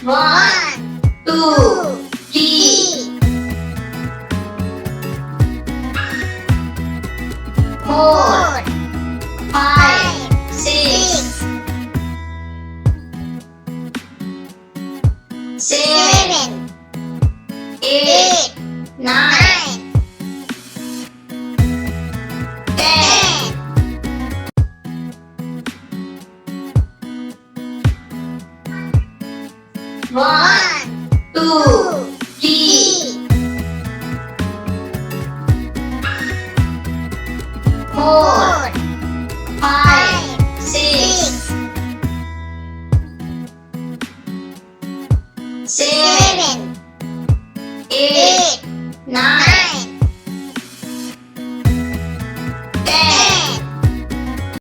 1, 2, 3, 4, 5, 6, 7, 8, 9, 10. 1,